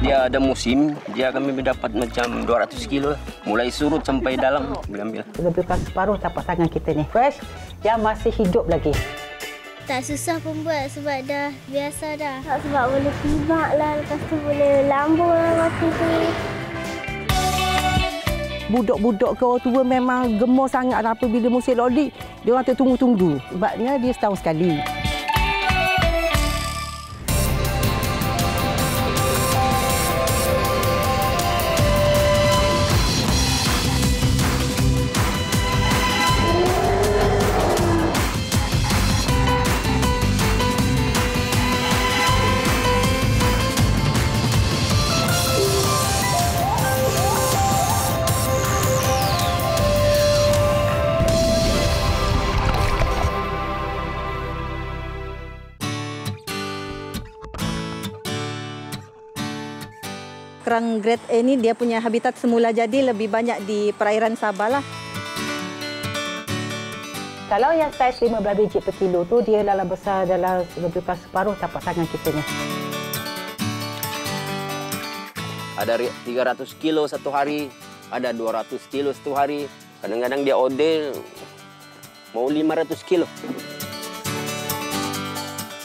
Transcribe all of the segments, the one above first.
Dia ada musim, dia kami dapat macam 200 kilo. Mulai surut sampai dalam, ambil. Lebih kurang separuh tapak tangan kita ni. Fresh, yang masih hidup lagi. Tak susah pun buat sebab dah biasa dah. Sebab boleh timak lah, lepas tu boleh lambung lah waktu tu. Budak-budak ke orang tua memang gemar sangat apabila musim loli, dia orang tertunggu-tunggu. Sebabnya dia setahun sekali. Kerang grade A ni dia punya habitat semula jadi lebih banyak di perairan Sabah lah. Kalau yang saiz 15 biji per kilo tu, dia dalam besar dalam lebih kurang separuh tapak tangan kita ni. Ada 300 kilo satu hari, ada 200 kilo satu hari. Kadang-kadang dia ode mau 500 kilo.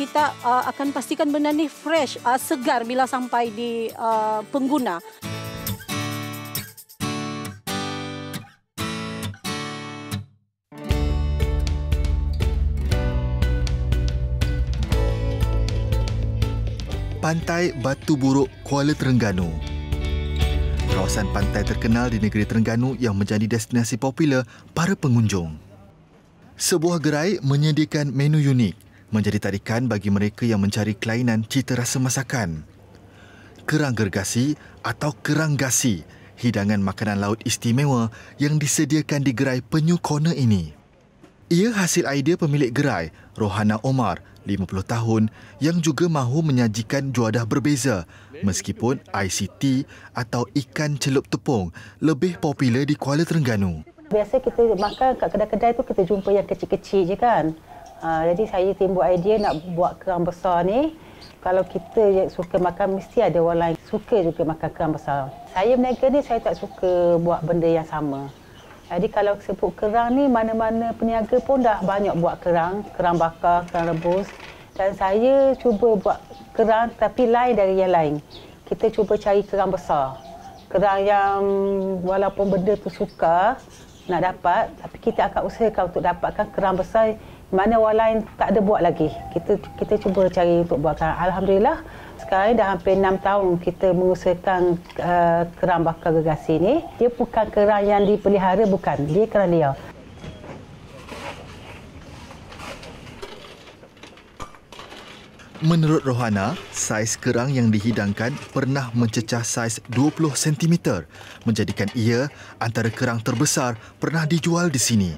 Kita akan pastikan benda ni fresh, segar bila sampai di pengguna. Pantai Batu Buruk, Kuala Terengganu. Kawasan pantai terkenal di negeri Terengganu yang menjadi destinasi popular para pengunjung. Sebuah gerai menyediakan menu unik, menjadi tarikan bagi mereka yang mencari kelainan cita rasa masakan. Kerang gergasi atau kerang gasi, hidangan makanan laut istimewa yang disediakan di gerai Penyu Corner ini. Ia hasil idea pemilik gerai, Rohana Omar, 50 tahun, yang juga mahu menyajikan juadah berbeza meskipun ICT atau ikan celup tepung lebih popular di Kuala Terengganu. Biasa kita makan kat kedai-kedai tu kita jumpa yang kecil-kecil je kan. Jadi saya timbul idea nak buat kerang besar ni. Kalau kita suka makan, mesti ada orang lain suka juga makan kerang besar. Saya berniaga ni, saya tak suka buat benda yang sama. Jadi kalau sebut kerang ni, mana-mana peniaga pun dah banyak buat kerang. Kerang bakar, kerang rebus. Dan saya cuba buat kerang tapi lain dari yang lain. Kita cuba cari kerang besar. Kerang yang walaupun benda tu sukar nak dapat, tapi kita akan usahakan untuk dapatkan kerang besar mana orang lain tak ada buat lagi. Kita cuba cari untuk buatkan. Alhamdulillah, sekarang dah hampir 6 tahun kita mengusahakan kerang bakar gergasi ni. Dia bukan kerang yang dipelihara, bukan. Dia kerang liar. Menurut Rohana, saiz kerang yang dihidangkan pernah mencecah saiz 20 cm, menjadikan ia antara kerang terbesar pernah dijual di sini.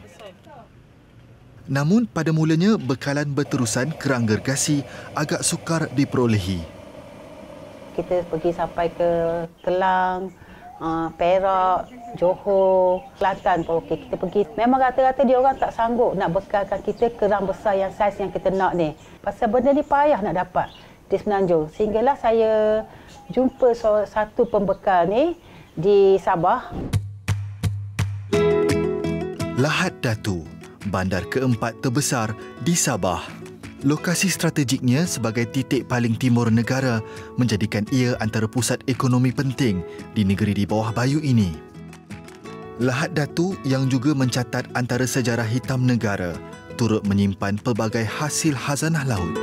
Namun pada mulanya bekalan berterusan kerang gergasi agak sukar diperolehi. Kita pergi sampai ke Kelang, Perak, Johor, Kelantan pun okey. Kita pergi. Memang rata-rata dia orang tak sanggup nak bekalkan kita kerang besar yang saiz yang kita nak ni. Pasal benda ni payah nak dapat di Semenanjung. Sehinggalah saya jumpa satu pembekal ni di Sabah. Lahad Datu, bandar keempat terbesar di Sabah. Lokasi strategiknya sebagai titik paling timur negara menjadikan ia antara pusat ekonomi penting di negeri di bawah bayu ini. Lahad Datu yang juga mencatat antara sejarah hitam negara turut menyimpan pelbagai hasil khazanah laut.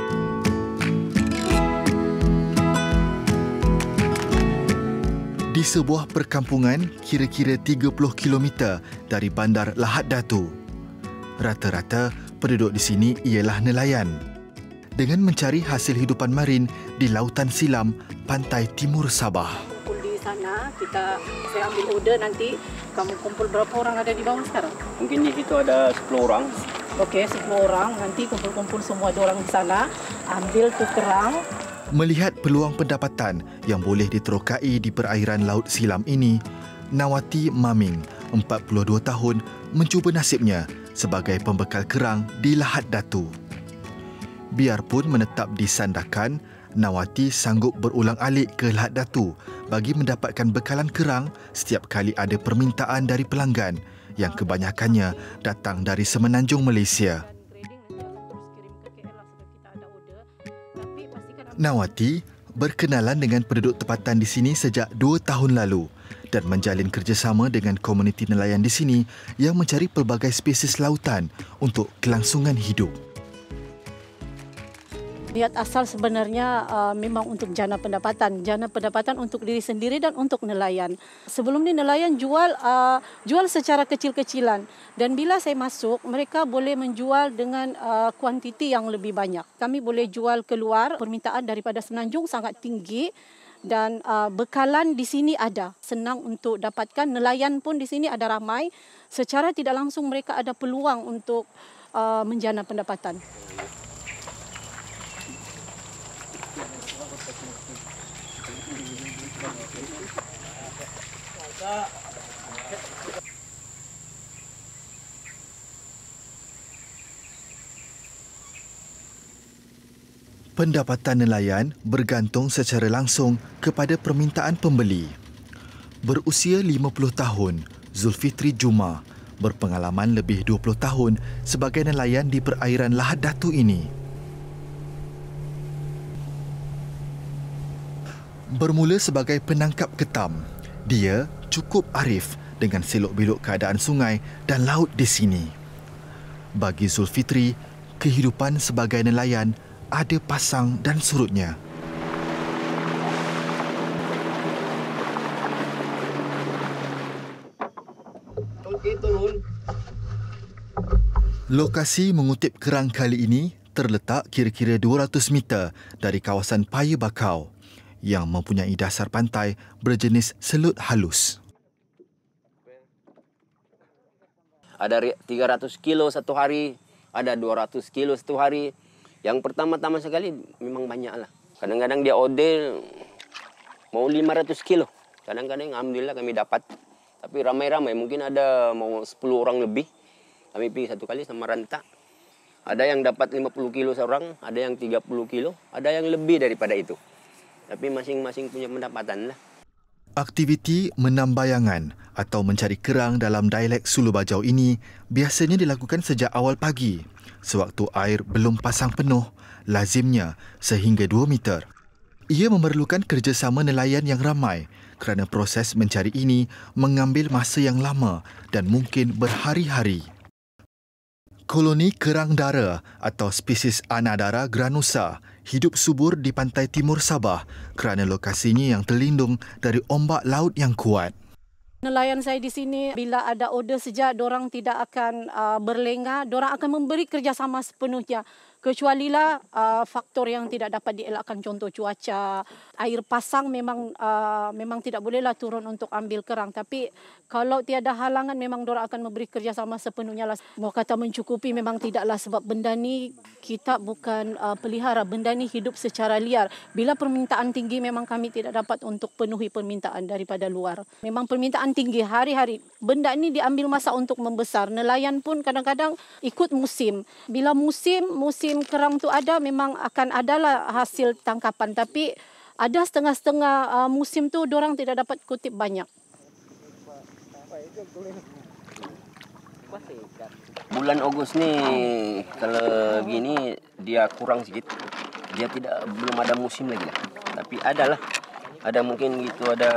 Di sebuah perkampungan kira-kira 30 km dari bandar Lahad Datu. Rata-rata penduduk di sini ialah nelayan. Dengan mencari hasil hidupan marin di lautan silam pantai timur Sabah. Kumpul di sana, saya ambil order nanti. Kamu kumpul berapa orang ada di bawah sekarang? Mungkin di situ ada 10 orang. Okey, 10 orang. Nanti kumpul-kumpul semua ada orang di sana. Ambil tu kerang. Melihat peluang pendapatan yang boleh diterokai di perairan laut silam ini, Nawati Maming, 42 tahun, mencuba nasibnya sebagai pembekal kerang di Lahad Datu. Biarpun menetap di Sandakan, Nawati sanggup berulang-alik ke Lahad Datu bagi mendapatkan bekalan kerang setiap kali ada permintaan dari pelanggan yang kebanyakannya datang dari semenanjung Malaysia. Nawati berkenalan dengan penduduk tempatan di sini sejak 2 tahun lalu dan menjalin kerjasama dengan komuniti nelayan di sini yang mencari pelbagai spesies lautan untuk kelangsungan hidup. Niat asal sebenarnya memang untuk jana pendapatan untuk diri sendiri dan untuk nelayan. Sebelum ni nelayan jual secara kecil-kecilan dan bila saya masuk mereka boleh menjual dengan kuantiti yang lebih banyak. Kami boleh jual keluar, permintaan daripada semenanjung sangat tinggi dan bekalan di sini ada. Senang untuk dapatkan, nelayan pun di sini ada ramai. Secara tidak langsung mereka ada peluang untuk menjana pendapatan. Pendapatan nelayan bergantung secara langsung kepada permintaan pembeli. Berusia 50 tahun, Zulfitri Juma berpengalaman lebih 20 tahun sebagai nelayan di perairan Lahad Datu ini. Bermula sebagai penangkap ketam, dia cukup arif dengan selok-belok keadaan sungai dan laut di sini. Bagi Zulfitri, kehidupan sebagai nelayan ada pasang dan surutnya. Lokasi mengutip kerang kali ini terletak kira-kira 200 meter dari kawasan Paya Bakau yang mempunyai dasar pantai berjenis selut halus. Ada 300 kilo satu hari, ada 200 kilo satu hari. Yang pertama-tama sekali memang banyak lah. Kadang-kadang dia order mau 500 kilo. Kadang-kadang alhamdulillah kami dapat. Tapi ramai-ramai, mungkin ada mau 10 orang lebih. Kami pergi satu kali sama ranta. Ada yang dapat 50 kilo seorang, ada yang 30 kilo, ada yang lebih daripada itu. Tapi masing-masing punya pendapatan lah. Aktiviti menambayangan atau mencari kerang dalam dialek Sulu Bajau ini biasanya dilakukan sejak awal pagi, sewaktu air belum pasang penuh, lazimnya sehingga 2 meter. Ia memerlukan kerjasama nelayan yang ramai kerana proses mencari ini mengambil masa yang lama dan mungkin berhari-hari. Koloni kerang dara atau spesies Anadara granusa hidup subur di pantai timur Sabah kerana lokasinya yang terlindung dari ombak laut yang kuat. Nelayan saya di sini, bila ada order sejak, dorang tidak akan berlengah, dorang akan memberi kerjasama sepenuhnya. Kecualilah faktor yang tidak dapat dielakkan, contoh cuaca, air pasang memang tidak bolehlah turun untuk ambil kerang. Tapi kalau tiada halangan, memang dorang akan memberi kerjasama sepenuhnya lah. Mau kata mencukupi memang tidaklah, sebab benda ni kita bukan pelihara, benda ni hidup secara liar. Bila permintaan tinggi, memang kami tidak dapat untuk penuhi permintaan daripada luar. Memang permintaan tinggi hari-hari. Benda ni diambil masa untuk membesar. Nelayan pun kadang-kadang ikut musim. Bila musim kerang tu ada, memang akan adalah hasil tangkapan. Tapi ada setengah-setengah musim tu dorang tidak dapat kutip banyak. Bulan Ogos ni kalau gini dia kurang sedikit. Dia belum ada musim lagi lah. Tapi ada mungkin gitu, ada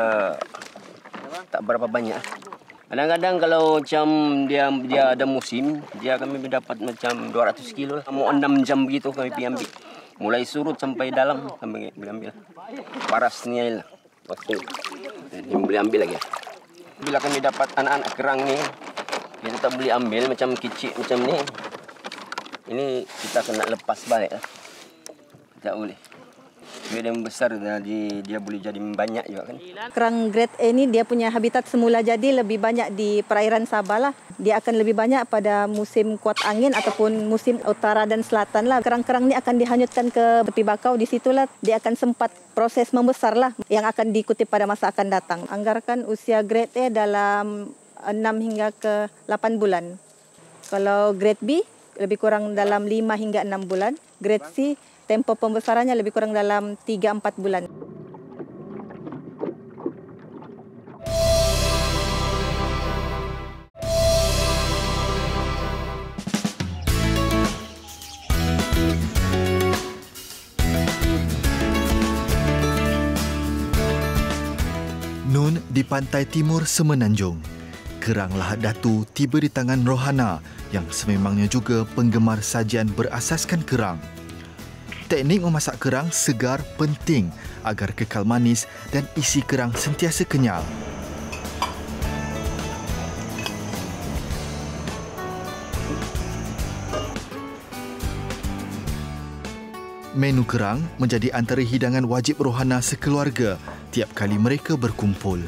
tak berapa banyak. Kadang-kadang kalau macam dia ada musim, kami dapat macam 200 kilo lah. Mau 6 jam begitu kami pergi ambil. Mulai surut sampai dalam kami ambil. Parasnya lah waktu boleh ambil lagi. Bila kami dapat anak-anak kerang ni, kita tak boleh ambil macam kecil macam ni. Ini kita kena lepas balik lah. Tak boleh. Dia besar, dia boleh jadi banyak juga kan. Kerang grade A ni dia punya habitat semula jadi lebih banyak di perairan Sabah lah. Dia akan lebih banyak pada musim kuat angin ataupun musim utara dan selatan lah. Kerang-kerang ni akan dihanyutkan ke tepi bakau, di situlah dia akan sempat proses membesar lah yang akan diikutip pada masa akan datang. Anggarkan usia grade A dalam 6 hingga ke 8 bulan. Kalau grade B lebih kurang dalam 5 hingga 6 bulan. Grade C Tempoh pembesarannya lebih kurang dalam 3-4 bulan. Nun di pantai timur Semenanjung. Kerang lahat datu tiba di tangan Rohana yang sememangnya juga penggemar sajian berasaskan kerang. Teknik memasak kerang segar penting agar kekal manis dan isi kerang sentiasa kenyal. Menu kerang menjadi antara hidangan wajib Rohana sekeluarga tiap kali mereka berkumpul.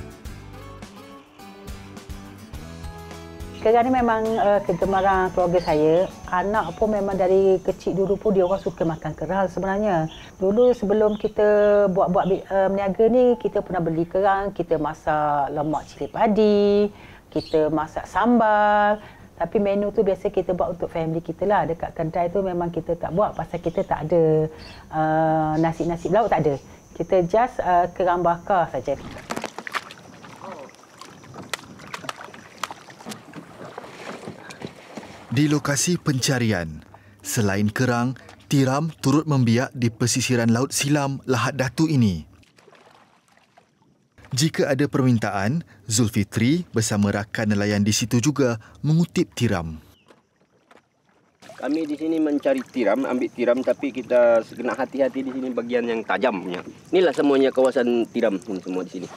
Kerang ni memang kegemaran keluarga saya. Anak pun memang dari kecil dulu pun dia orang suka makan kerang sebenarnya. Dulu sebelum kita buat meniaga ni, kita pernah beli kerang, kita masak lemak cili padi, kita masak sambal. Tapi menu tu biasa kita buat untuk family kita lah. Dekat kedai tu memang kita tak buat pasal kita tak ada nasi-nasi lauk, tak ada. Kita just kerang bakar saja. Di lokasi pencarian, selain kerang, tiram turut membiak di pesisiran Laut Silam Lahat Datu ini. Jika ada permintaan, Zulfitri bersama rakan nelayan di situ juga mengutip tiram. Kami di sini mencari tiram, ambil tiram, tapi kita kena hati-hati di sini bagian yang tajamnya. Inilah semuanya kawasan tiram ini semua di sini.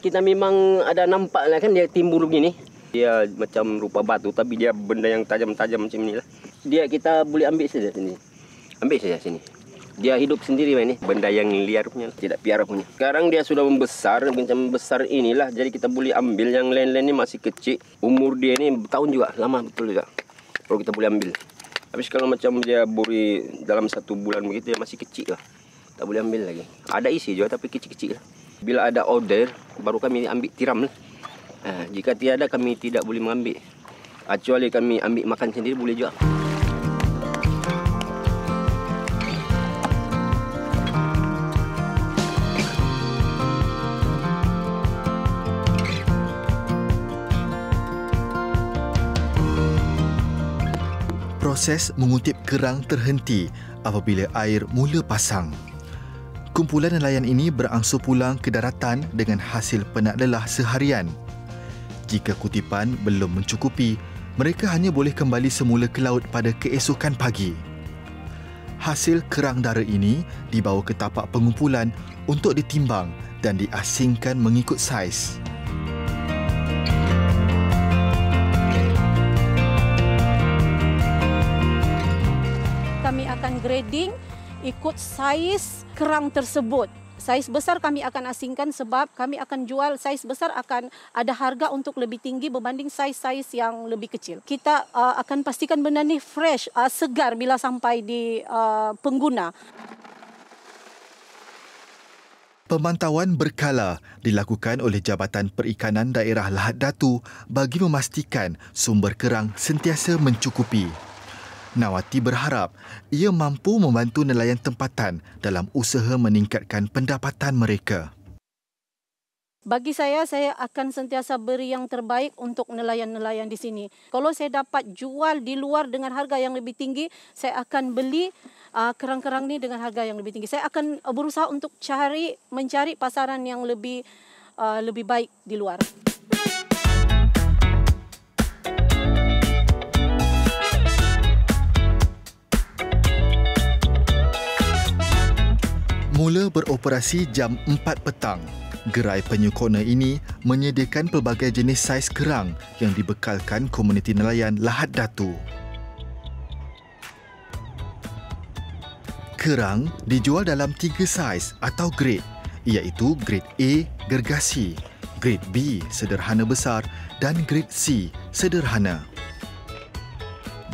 Kita memang ada nampak lah kan dia timbul begini. Dia macam rupa batu tapi dia benda yang tajam-tajam macam inilah. Dia kita boleh ambil saja sini. Ambil saja sini. Dia hidup sendiri ini, benda yang liar punya, tidak piara punya. Sekarang dia sudah membesar, macam besar inilah. Jadi kita boleh ambil, yang lain-lain ini masih kecil. Umur dia ini tahun juga, lama betul juga. Kalau kita boleh ambil. Habis kalau macam dia buri dalam 1 bulan begitu, dia masih kecil lah. Tak boleh ambil lagi. Ada isi juga tapi kecil-kecil lah. Bila ada order, baru kami ambil tiram lah. Jika tiada, kami tidak boleh mengambil. Kecuali kami ambil makan sendiri, boleh juga. Proses mengutip kerang terhenti apabila air mula pasang. Kumpulan nelayan ini berangsur pulang ke daratan dengan hasil penat lelah seharian. Jika kutipan belum mencukupi, mereka hanya boleh kembali semula ke laut pada keesokan pagi. Hasil kerang dara ini dibawa ke tapak pengumpulan untuk ditimbang dan diasingkan mengikut saiz. Kami akan grading ikut saiz kerang tersebut. Saiz besar kami akan asingkan sebab kami akan jual saiz besar akan ada harga untuk lebih tinggi berbanding saiz-saiz yang lebih kecil. Kita akan pastikan benda ni fresh, segar bila sampai di pengguna. Pemantauan berkala dilakukan oleh Jabatan Perikanan Daerah Lahat Datu bagi memastikan sumber kerang sentiasa mencukupi. Nawati berharap ia mampu membantu nelayan tempatan dalam usaha meningkatkan pendapatan mereka. Bagi saya akan sentiasa beri yang terbaik untuk nelayan-nelayan di sini. Kalau saya dapat jual di luar dengan harga yang lebih tinggi, saya akan beli kerang-kerang ni dengan harga yang lebih tinggi. Saya akan berusaha untuk mencari pasaran yang lebih baik di luar. Mula beroperasi jam 4 petang, gerai penyu corner ini menyediakan pelbagai jenis saiz kerang yang dibekalkan komuniti nelayan Lahat Datu. Kerang dijual dalam 3 saiz atau grade, iaitu grade A gergasi, grade B sederhana besar dan grade C sederhana.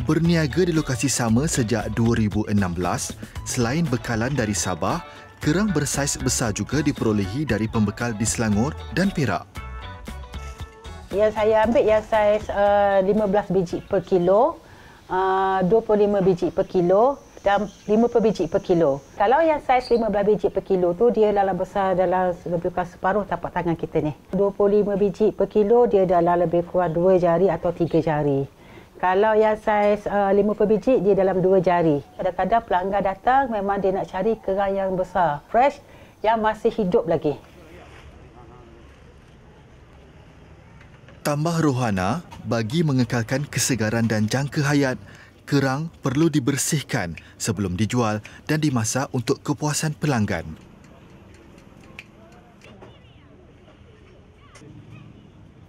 Berniaga di lokasi sama sejak 2016, selain bekalan dari Sabah, kerang bersaiz besar juga diperolehi dari pembekal di Selangor dan Perak. Yang saya ambil yang saiz 15 biji per kilo, 25 biji per kilo. dan 50 biji per kilo. Kalau yang saiz 15 biji per kilo tu dia dalam besar dalam lebih kurang separuh tapak tangan kita ni. 25 biji per kilo dia dalam lebih kurang 2 jari atau 3 jari. Kalau yang saiz 50 biji dia dalam 2 jari. Kadang-kadang pelanggan datang memang dia nak cari kerang yang besar, fresh, yang masih hidup lagi. Tambah rohana, bagi mengekalkan kesegaran dan jangka hayat, kerang perlu dibersihkan sebelum dijual dan dimasak untuk kepuasan pelanggan.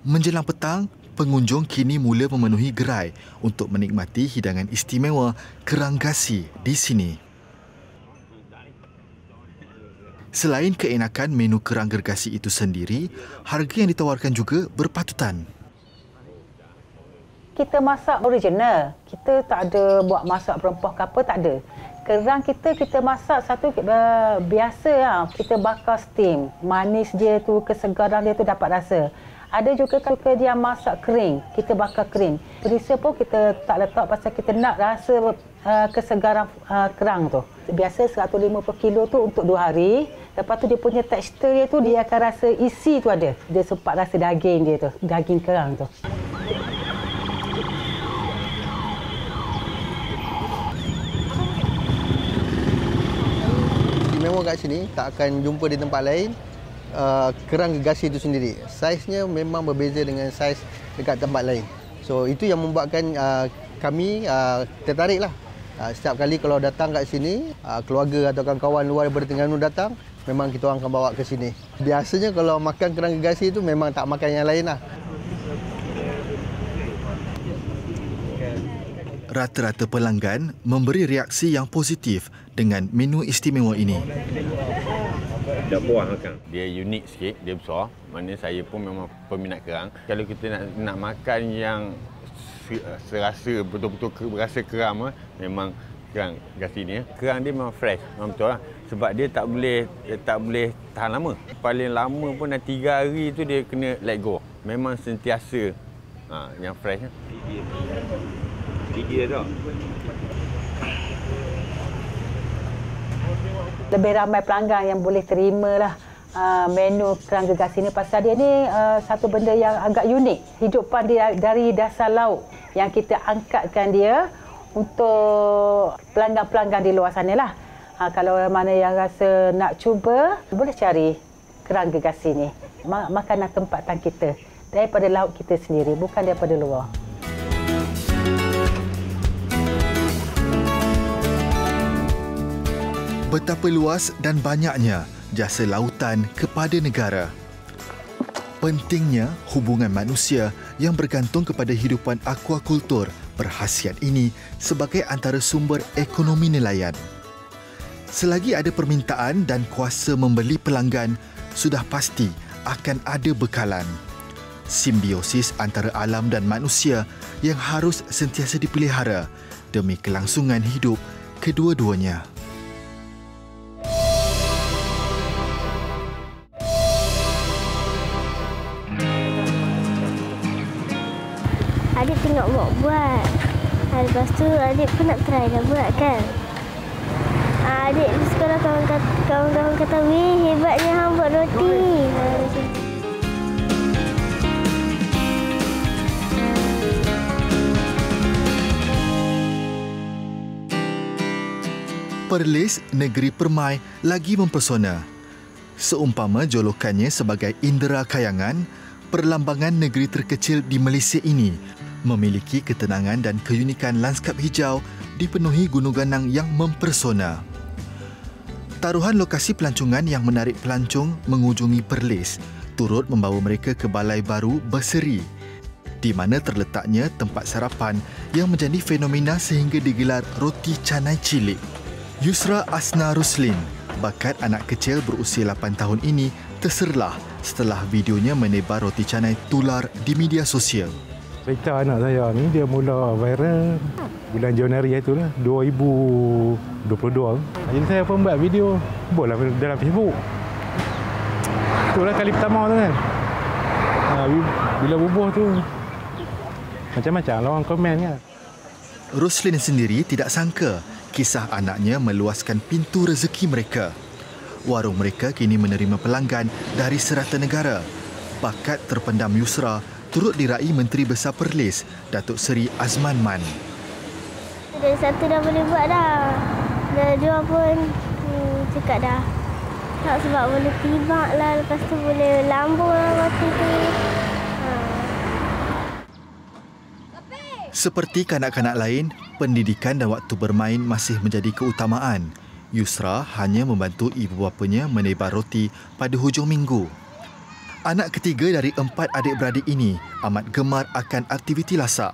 Menjelang petang, pengunjung kini mula memenuhi gerai untuk menikmati hidangan istimewa kerang gasi di sini. Selain keenakan menu kerang gergasi itu sendiri, harga yang ditawarkan juga berpatutan. Kita masak original. Kita tak ada buat masak berempah ke apa, tak ada. Kerang kita masak satu biasa lah. Kita bakar steam. Manis dia tu, kesegaran dia tu dapat rasa. Ada juga kalau dia masak kering, kita bakar kering. Perisa pun kita tak letak pasal kita nak rasa kesegaran kerang tu. Biasa 150 kilo tu untuk 2 hari. Lepas tu dia punya tekstur dia tu, dia akan rasa isi tu ada. Dia sempat rasa daging dia tu, daging kerang tu. Istimewa kat sini, tak akan jumpa di tempat lain. Kerang gergasi itu sendiri, saiznya memang berbeza dengan saiz dekat tempat lain. So itu yang membuatkan kami tertariklah. Setiap kali kalau datang kat sini, keluarga atau kawan-kawan luar daripada Terengganu datang, memang kita orang akan bawa ke sini. Biasanya kalau makan kerang gergasi itu memang tak makan yang lain lah. Rata-rata pelanggan memberi reaksi yang positif dengan menu istimewa ini. Dah puas makan. Dia unik sikit, dia besar. Maknanya saya pun memang peminat kerang. Kalau kita nak makan yang serasa betul-betul berasa kerang, memang kerang gergasi ni. Kerang dia memang fresh, memang betul lah. Sebab dia tak boleh tahan lama. Paling lama pun 3 hari tu dia kena let go. Memang sentiasa yang fresh. Gigi dia tak? Lebih ramai pelanggan yang boleh terimalah menu kerang gergasi ni pasal dia ni satu benda yang agak unik. Hidupan dia dari dasar laut yang kita angkatkan dia untuk pelanggan-pelanggan di luar sana lah. Kalau mana yang rasa nak cuba, boleh cari kerang gergasi ni. Makanan tempatan kita daripada laut kita sendiri, bukan daripada luar. Betapa luas dan banyaknya jasa lautan kepada negara. Pentingnya hubungan manusia yang bergantung kepada hidupan akuakultur berkhasiat ini sebagai antara sumber ekonomi nelayan. Selagi ada permintaan dan kuasa membeli pelanggan, sudah pasti akan ada bekalan. Simbiosis antara alam dan manusia yang harus sentiasa dipelihara demi kelangsungan hidup kedua-duanya. Adik tengok Mak buat. Lepas tu adik pun nak try dah buat kan. Adik sekolah kawan-kawan kata, "Weh, hebatnya hang buat roti." Perlis, negeri permai, lagi mempesona. Seumpama jolokannya sebagai indera kayangan, perlambangan negeri terkecil di Malaysia ini memiliki ketenangan dan keunikan lanskap hijau dipenuhi gunung ganang yang mempesona. Taruhan lokasi pelancongan yang menarik pelancong mengunjungi Perlis turut membawa mereka ke Balai Baru Berseri, di mana terletaknya tempat sarapan yang menjadi fenomena sehingga digelar roti canai cilik. Yusra Asna Ruslin, bakat anak kecil berusia 8 tahun ini, terserlah setelah videonya menebar roti canai tular di media sosial. Cerita anak saya ni dia mula viral bulan Januari itulah 2022. Jadi saya pun buat video, buatlah dalam Facebook. Itulah kali pertama tu kan. Bila bubuh tu macam-macam lah orang komen kan. Ruslin sendiri tidak sangka Kisah anaknya meluaskan pintu rezeki mereka. Warung mereka kini menerima pelanggan dari serata negara. Bakat terpendam Yusra turut diraih Menteri Besar Perlis, Datuk Seri Azman Man. Dari satu dah boleh buat dah. Dari dua pun cakap dah. Tak, sebab boleh tibak lah, lepas tu boleh lambung lah roti tu. Seperti kanak-kanak lain, pendidikan dan waktu bermain masih menjadi keutamaan. Yusra hanya membantu ibu bapanya menebar roti pada hujung minggu. Anak ketiga dari 4 adik-beradik ini amat gemar akan aktiviti lasak.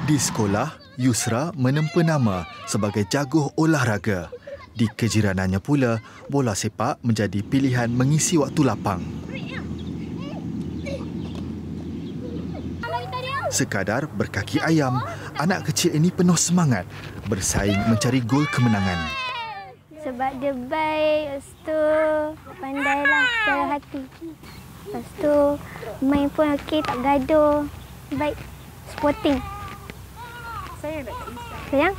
Di sekolah, Yusra menempa nama sebagai jago olahraga. Di kejiranannya pula, bola sepak menjadi pilihan mengisi waktu lapang. Sekadar berkaki ayam, anak kecil ini penuh semangat bersaing mencari gol kemenangan. Sebab dia baik, lepas tu pandailah secara hati. Lepas tu main pun okey, tak gaduh. Baik, sporting. Sayang?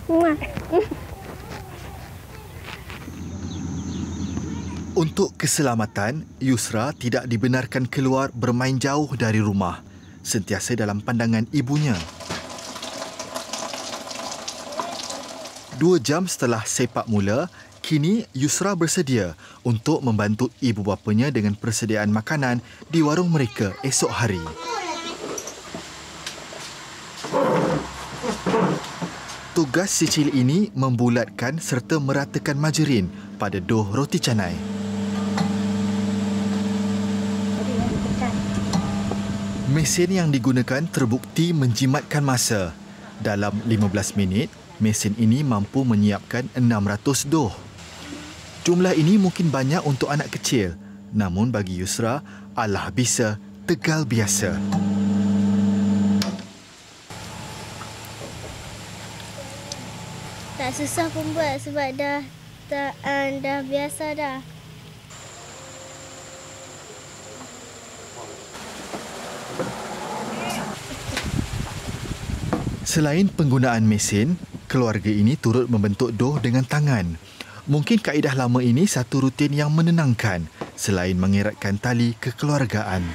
Muah. Untuk keselamatan, Yusra tidak dibenarkan keluar bermain jauh dari rumah, sentiasa dalam pandangan ibunya. 2 jam setelah sepak mula, kini Yusra bersedia untuk membantu ibu bapanya dengan persediaan makanan di warung mereka esok hari. Tugas si cilik ini membulatkan serta meratakan margarin pada dough roti canai. Mesin yang digunakan terbukti menjimatkan masa. Dalam 15 minit, mesin ini mampu menyiapkan 600 dough. Jumlah ini mungkin banyak untuk anak kecil, namun bagi Yusra, Allah bisa tegal biasa. Tak susah pun buat sebab dah biasa dah. Selain penggunaan mesin, keluarga ini turut membentuk dough dengan tangan. Mungkin kaedah lama ini satu rutin yang menenangkan selain mengeratkan tali kekeluargaan.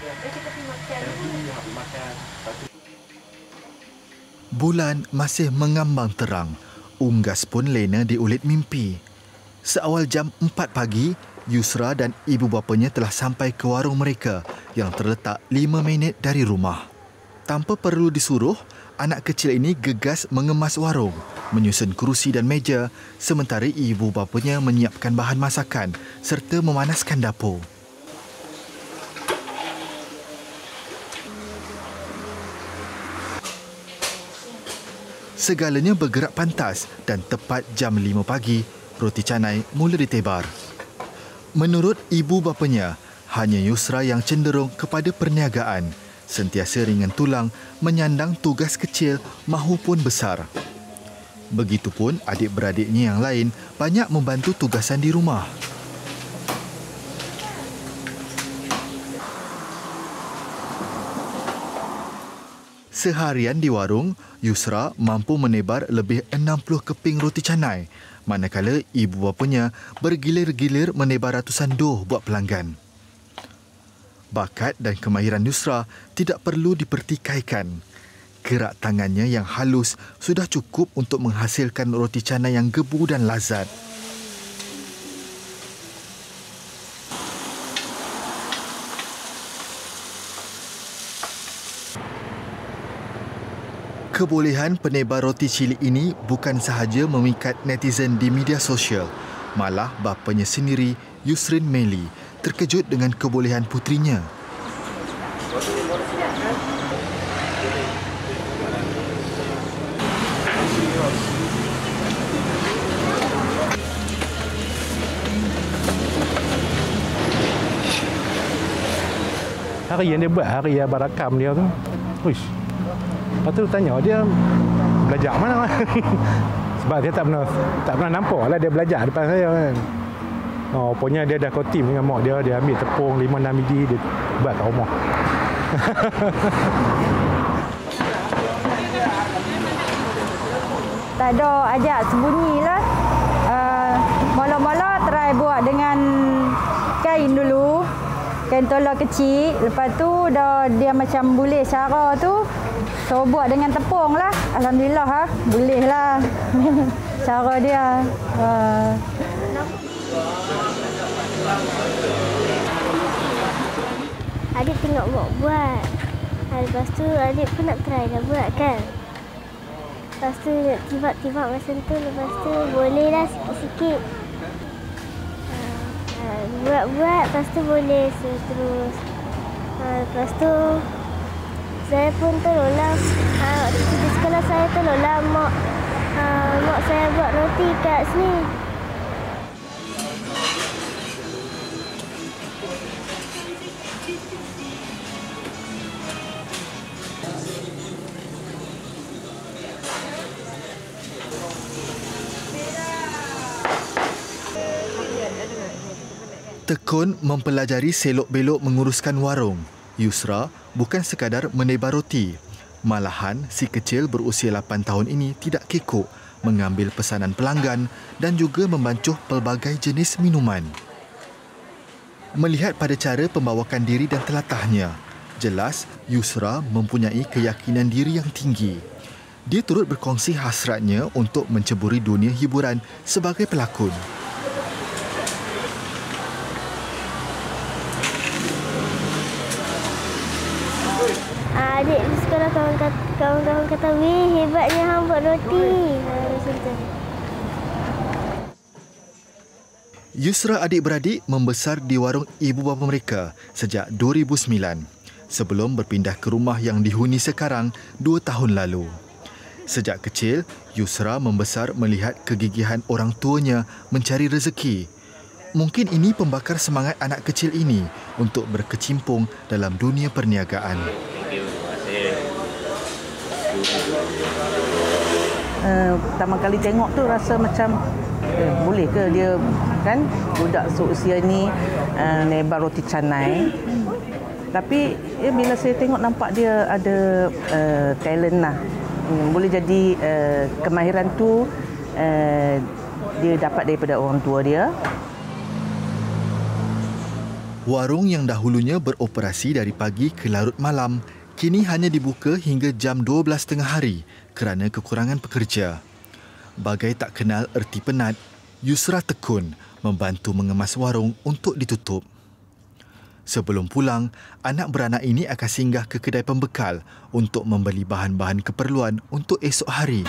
Bulan masih mengambang terang. Unggas pun lena di ulit mimpi. Seawal jam 4 pagi, Yusra dan ibu bapanya telah sampai ke warung mereka yang terletak 5 minit dari rumah. Tanpa perlu disuruh, anak kecil ini gegas mengemas warung, menyusun kerusi dan meja sementara ibu bapanya menyiapkan bahan masakan serta memanaskan dapur. Segalanya bergerak pantas dan tepat jam 5 pagi, roti canai mula ditebar. Menurut ibu bapanya, hanya Yusra yang cenderung kepada perniagaan, sentiasa ringan tulang menyandang tugas kecil mahupun besar. Begitupun adik-beradiknya yang lain banyak membantu tugasan di rumah. Seharian di warung, Yusra mampu menebar lebih 60 keping roti canai, manakala ibu bapanya bergilir-gilir menebar ratusan dough buat pelanggan. Bakat dan kemahiran Yusra tidak perlu dipertikaikan. Gerak tangannya yang halus sudah cukup untuk menghasilkan roti canai yang gebu dan lazat. Kebolehan penebar roti cilik ini bukan sahaja memikat netizen di media sosial, malah bapanya sendiri, Yusrin Meli, terkejut dengan kebolehan putrinya. Hari yang dia buat, hari yang barakam dia tu. Uish. Lepas tu tanya dia belajar mana. Sebab dia tak pernah nampak lah dia belajar depan saya kan. Oh, rupanya dia dah kotim dengan mak dia ambil tepung 5-6 biji, dia buat kat rumah. Tak ada ajak sembunyi lah. Mula-mula try buat dengan kain dulu. Kain tolak kecil. Lepas tu dah dia macam boleh cara tu. So buat dengan tepung lah. Alhamdulillah ha. Boleh lah. Cara dia. Adik tengok buat. Lepas tu adik pun nak try dah buat kan. Lepas tu tiba-tiba macam tu. Lepas tu boleh lah sikit-sikit. Buat-buat lepas tu boleh terus. Lepas tu saya pun tolonglah. Di sekolah saya tolonglah mak saya buat roti kat sini. Tekun mempelajari selok-belok menguruskan warung. Yusra bukan sekadar menebar roti. Malahan, si kecil berusia 8 tahun ini tidak kekok mengambil pesanan pelanggan dan juga membancuh pelbagai jenis minuman. Melihat pada cara pembawakan diri dan telatahnya, jelas Yusra mempunyai keyakinan diri yang tinggi. Dia turut berkongsi hasratnya untuk menceburi dunia hiburan sebagai pelakon. Adik di sekolah kawan-kawan kata, "Weh, hebatnya hang buat roti." Macam tu. Yusra adik-beradik membesar di warung ibu bapa mereka sejak 2009 sebelum berpindah ke rumah yang dihuni sekarang 2 tahun lalu. Sejak kecil, Yusra membesar melihat kegigihan orang tuanya mencari rezeki. Mungkin ini pembakar semangat anak kecil ini untuk berkecimpung dalam dunia perniagaan. Pertama kali tengok tu rasa macam boleh ke dia kan budak seusia ni lebar roti canai. Tapi bila saya tengok nampak dia ada talent lah. Boleh jadi kemahiran tu dia dapat daripada orang tua dia. Warung yang dahulunya beroperasi dari pagi ke larut malam kini hanya dibuka hingga jam 12 tengah hari kerana kekurangan pekerja. Bagai tak kenal erti penat, Yusra tekun membantu mengemas warung untuk ditutup. Sebelum pulang, anak beranak ini akan singgah ke kedai pembekal untuk membeli bahan-bahan keperluan untuk esok hari.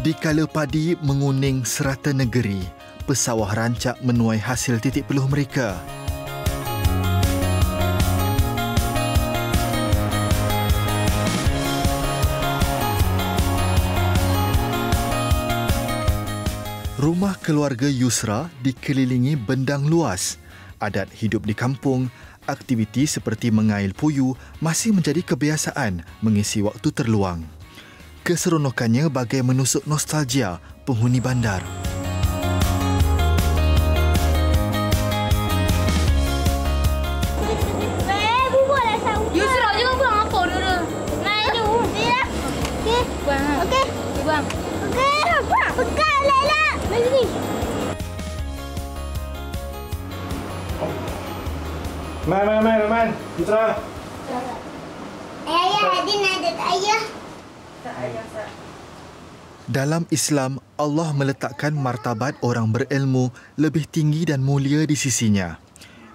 Dikala padi menguning serata negeri, pesawah rancak menuai hasil titik peluh mereka. Rumah keluarga Yusra dikelilingi bendang luas. Adat hidup di kampung, aktiviti seperti mengail puyuh masih menjadi kebiasaan mengisi waktu terluang. Keseronokannya bagai menusuk nostalgia penghuni bandar. Yusra juga buang apa dulu? Naik dulu. Okey. Buang. Okey. Buang. Okey, buang. Pegang Laila. Mari sini. Man. Yusra. Ayah, Adin ada tak ayah? Dalam Islam, Allah meletakkan martabat orang berilmu lebih tinggi dan mulia di sisinya.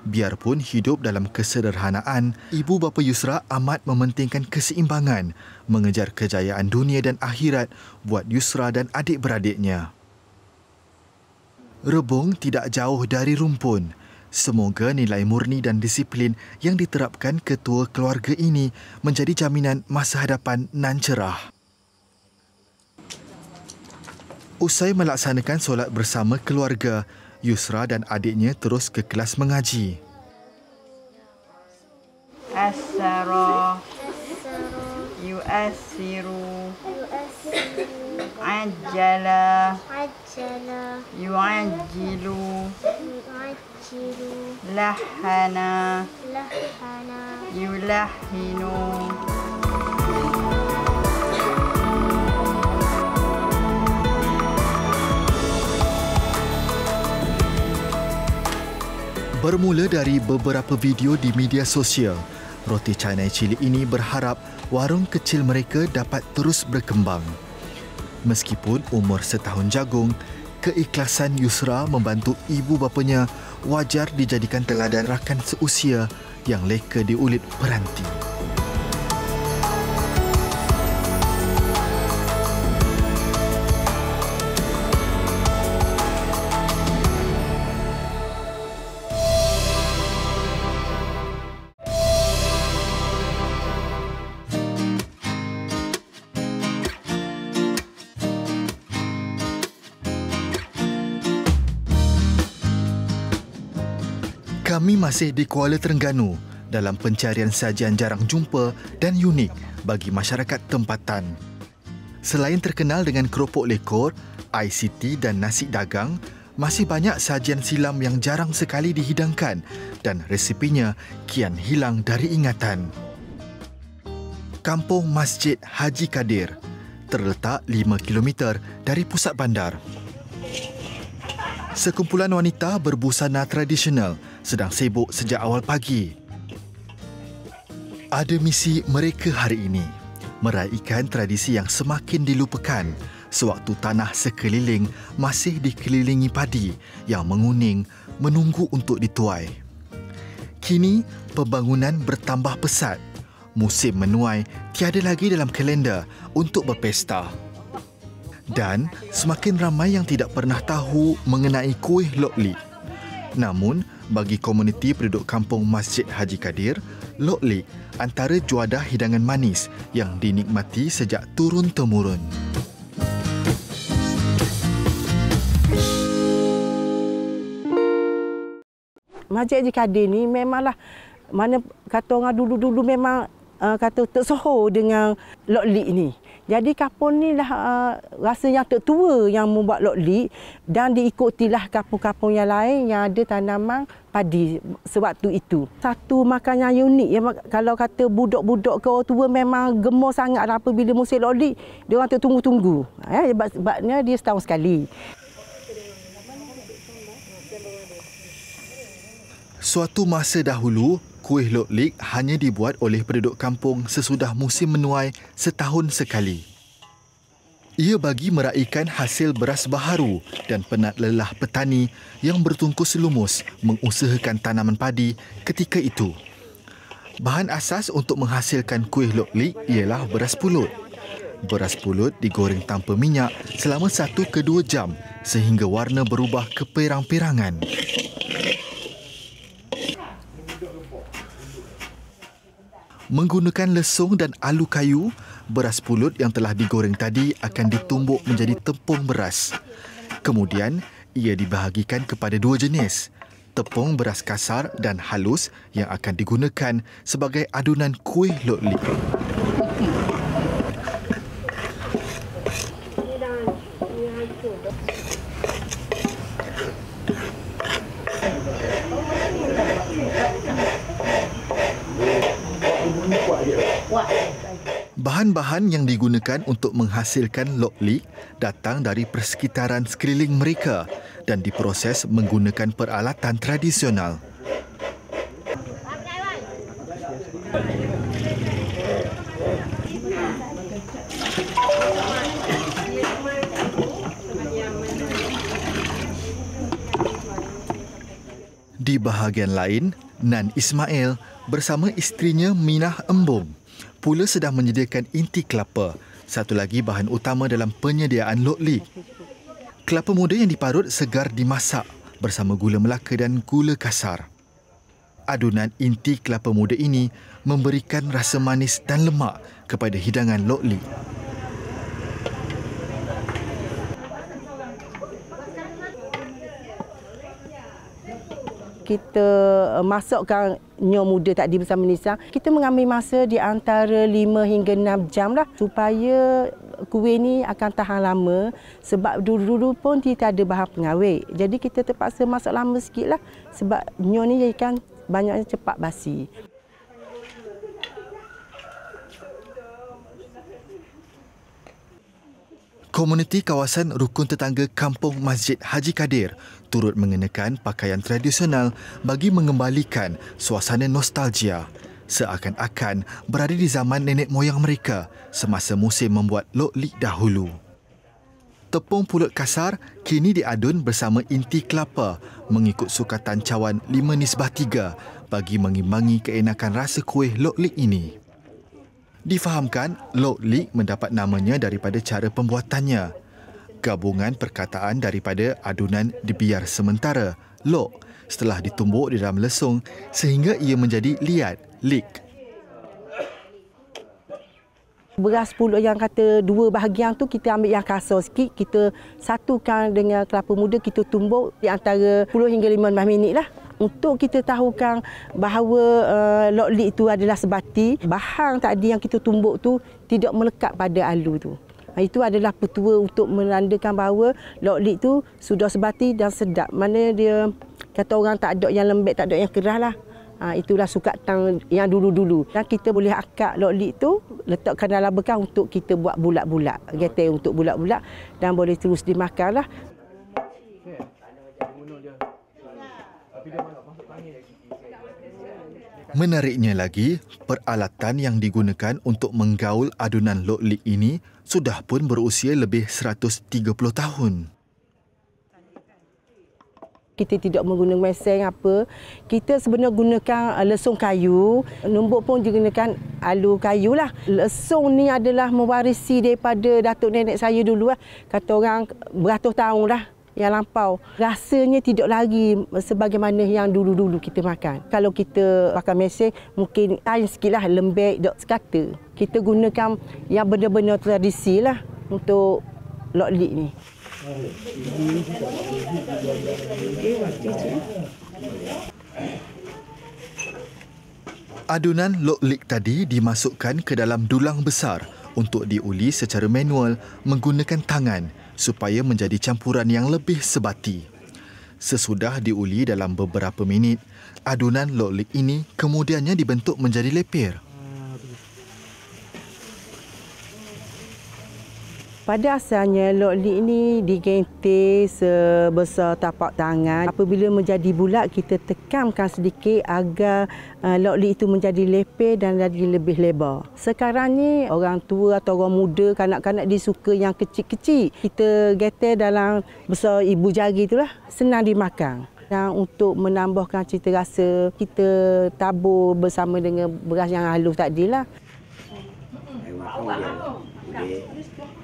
Biarpun hidup dalam kesederhanaan, ibu bapa Yusra amat mementingkan keseimbangan, mengejar kejayaan dunia dan akhirat buat Yusra dan adik-beradiknya. Rebung tidak jauh dari rumpun. Semoga nilai murni dan disiplin yang diterapkan ketua keluarga ini menjadi jaminan masa hadapan nan cerah. Usai melaksanakan solat bersama keluarga, Yusra dan adiknya terus ke kelas mengaji. Asara yu'assiru ajala Ajala. Yu'ajjilu. Yu'ajjilu. Lahana. Lahana. Yulahinu. Bermula dari beberapa video di media sosial, roti canai cili ini berharap warung kecil mereka dapat terus berkembang. Meskipun umur setahun jagung, keikhlasan Yusra membantu ibu bapanya wajar dijadikan teladan rakan seusia yang leka diulit peranti. Kami masih di Kuala Terengganu dalam pencarian sajian jarang jumpa dan unik bagi masyarakat tempatan. Selain terkenal dengan keropok lekor, ICT dan nasi dagang, masih banyak sajian silam yang jarang sekali dihidangkan dan resipinya kian hilang dari ingatan. Kampung Masjid Haji Kadir terletak 5 km dari pusat bandar. Sekumpulan wanita berbusana tradisional sedang sibuk sejak awal pagi. Ada misi mereka hari ini, meraihkan tradisi yang semakin dilupakan sewaktu tanah sekeliling masih dikelilingi padi yang menguning menunggu untuk dituai. Kini, pembangunan bertambah pesat. Musim menuai tiada lagi dalam kalender untuk berpesta. Dan semakin ramai yang tidak pernah tahu mengenai kuih Lok Lik. Namun, bagi komuniti penduduk kampung Masjid Haji Kadir, Lok Lik antara juadah hidangan manis yang dinikmati sejak turun-temurun. Masjid Haji Kadir ni memanglah mana kata orang dulu-dulu memang kata tersohor dengan Lok Lik ni. Jadi kampung ni lah rasa yang tertua yang membuat Lok Lik dan diikutilah kampung-kampung yang lain yang ada tanaman padi sewaktu itu. Satu makanan yang unik yang kalau kata budak-budak ke orang tua memang gemar sangatlah apabila musim Lok Lik, dia orang tertunggu-tunggu. Sebabnya dia setahun sekali. Suatu masa dahulu, kuih Lok Lik hanya dibuat oleh penduduk kampung sesudah musim menuai setahun sekali. Ia bagi meraihkan hasil beras baharu dan penat lelah petani yang bertungkus lumus mengusahakan tanaman padi ketika itu. Bahan asas untuk menghasilkan kuih Lok Lik ialah beras pulut. Beras pulut digoreng tanpa minyak selama 1 ke 2 jam sehingga warna berubah keperang-perangan. Menggunakan lesung dan alu kayu, beras pulut yang telah digoreng tadi akan ditumbuk menjadi tepung beras. Kemudian, ia dibahagikan kepada 2 jenis, tepung beras kasar dan halus yang akan digunakan sebagai adunan kuih Lok Lik. Bahan-bahan yang digunakan untuk menghasilkan Lok Lik datang dari persekitaran sekeliling mereka dan diproses menggunakan peralatan tradisional. Di bahagian lain, Nan Ismail bersama isterinya Minah Embong pula sedang menyediakan inti kelapa, satu lagi bahan utama dalam penyediaan Lok Lik. Kelapa muda yang diparut segar dimasak bersama gula Melaka dan gula kasar. Adunan inti kelapa muda ini memberikan rasa manis dan lemak kepada hidangan Lok Lik. kita masukkan nyo muda tadi bersama Nisa, kita mengambil masa di antara 5 hingga 6 jam lah supaya kuih ni akan tahan lama sebab dulu-dulu pun dia tak ada bahan pengawet. Jadi kita terpaksa masak lama sikit lah sebab nyo ni ikan banyaknya cepat basi. Komuniti kawasan Rukun Tetangga Kampung Masjid Haji Kadir turut mengenakan pakaian tradisional bagi mengembalikan suasana nostalgia seakan-akan berada di zaman nenek moyang mereka semasa musim membuat loklik dahulu. Tepung pulut kasar kini diadun bersama inti kelapa mengikut sukatan cawan 5:3 bagi mengimbangi keenakan rasa kuih loklik ini. Difahamkan, loklik mendapat namanya daripada cara pembuatannya. Gabungan perkataan daripada adunan dibiar sementara, lok, setelah ditumbuk di dalam lesung sehingga ia menjadi liat, lik. Beras pulut yang kata 2 bahagian tu kita ambil yang kasar sikit, kita satukan dengan kelapa muda, kita tumbuk di antara 10 hingga 15 minit lah. Untuk kita tahukan bahawa loklik itu adalah sebati, bahan tadi yang kita tumbuk tu tidak melekat pada alu tu. Itu adalah petua untuk menandakan bahawa loklik tu sudah sebati dan sedap. Mana dia kata orang tak ada yang lembek, tak ada yang keras lah. Itulah sukatan yang dulu-dulu. Dan kita boleh akak loklik tu, letakkan dalam bekal untuk kita buat bulat-bulat. Getai untuk bulat-bulat dan boleh terus dimakan lah. Menariknya lagi, peralatan yang digunakan untuk menggaul adunan loklik ini sudah pun berusia lebih 130 tahun. Kita tidak menggunakan mesin apa. Kita sebenarnya gunakan lesung kayu. Numbuk pun digunakan alu kayu lah. Lesung ni adalah mewarisi daripada datuk nenek saya dulu lah. Kata orang beratus tahun lah yang lampau. Rasanya tidak lagi sebagaimana yang dulu-dulu kita makan. Kalau kita pakai mesin, mungkin lain sikit lah, lembek, dok sekata. Kita gunakan yang benar-benar tradisi lah untuk loklik ni. Adunan loklik tadi dimasukkan ke dalam dulang besar untuk diuli secara manual menggunakan tangan supaya menjadi campuran yang lebih sebati. Sesudah diuli dalam beberapa minit, adunan loklik ini kemudiannya dibentuk menjadi lepir. Pada asalnya, loklik ini digenting sebesar tapak tangan. Apabila menjadi bulat, kita tekamkan sedikit agar loklik itu menjadi lepir dan lagi lebih lebar. Sekarang ni, orang tua atau orang muda, kanak-kanak dia suka yang kecil-kecil. Kita getai dalam besar ibu jari itulah, senang dimakan. Dan untuk menambahkan cita rasa, kita tabur bersama dengan beras yang halus tadilah.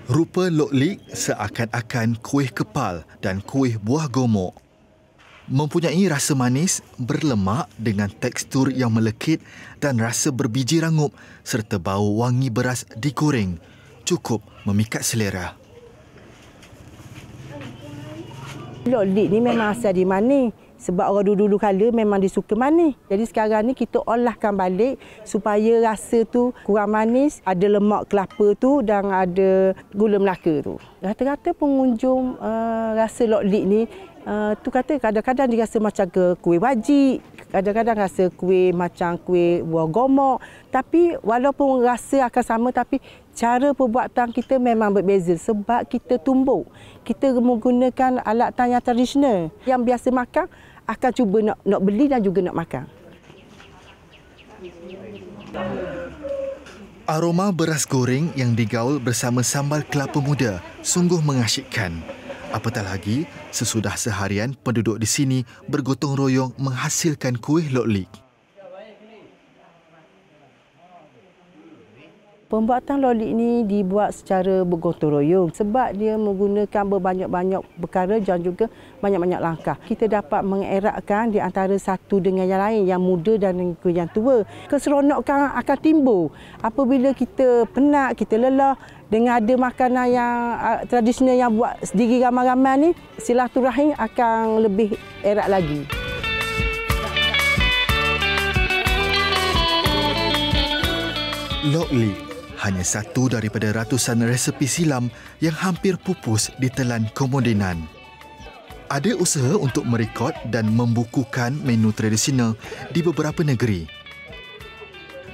Rupa loklik seakan-akan kuih kepal dan kuih buah gomok. Mempunyai rasa manis, berlemak dengan tekstur yang melekit dan rasa berbiji rangup serta bau wangi beras digoreng. Cukup memikat selera. Loklik ni memang asal di manis. Sebab orang dulu-dulu kala memang disuka manis. Jadi sekarang ni kita olahkan balik supaya rasa tu kurang manis. Ada lemak kelapa tu dan ada gula Melaka tu. Rata-rata pengunjung rasa loklik ni tu kata kadang-kadang dia rasa macam ke kuih wajik. Kadang-kadang rasa kuih macam kuih buah gomok. Tapi walaupun rasa akan sama tapi cara perbuatan kita memang berbeza sebab kita tumbuk. Kita menggunakan alat tangan tradisional. Yang biasa makan akan cuba nak beli dan juga nak makan. Aroma beras goreng yang digaul bersama sambal kelapa muda sungguh mengasyikkan. Apatah lagi, sesudah seharian penduduk di sini bergotong royong menghasilkan kuih loklik. Pembuatan loklik ini dibuat secara bergotong royong sebab dia menggunakan berbanyak-banyak perkara dan juga banyak-banyak langkah. Kita dapat mengeratkan di antara satu dengan yang lain, yang muda dan yang tua. Keseronokan akan timbul apabila kita penat, kita lelah dengan ada makanan yang tradisional yang buat sendiri ramai-ramai ni, silaturahim akan lebih erat lagi. Lok Lik hanya satu daripada ratusan resepi silam yang hampir pupus ditelan kemodenan. Ada usaha untuk merekod dan membukukan menu tradisional di beberapa negeri.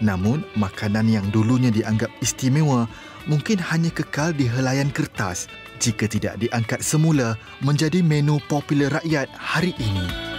Namun, makanan yang dulunya dianggap istimewa mungkin hanya kekal di helaian kertas jika tidak diangkat semula menjadi menu popular rakyat hari ini.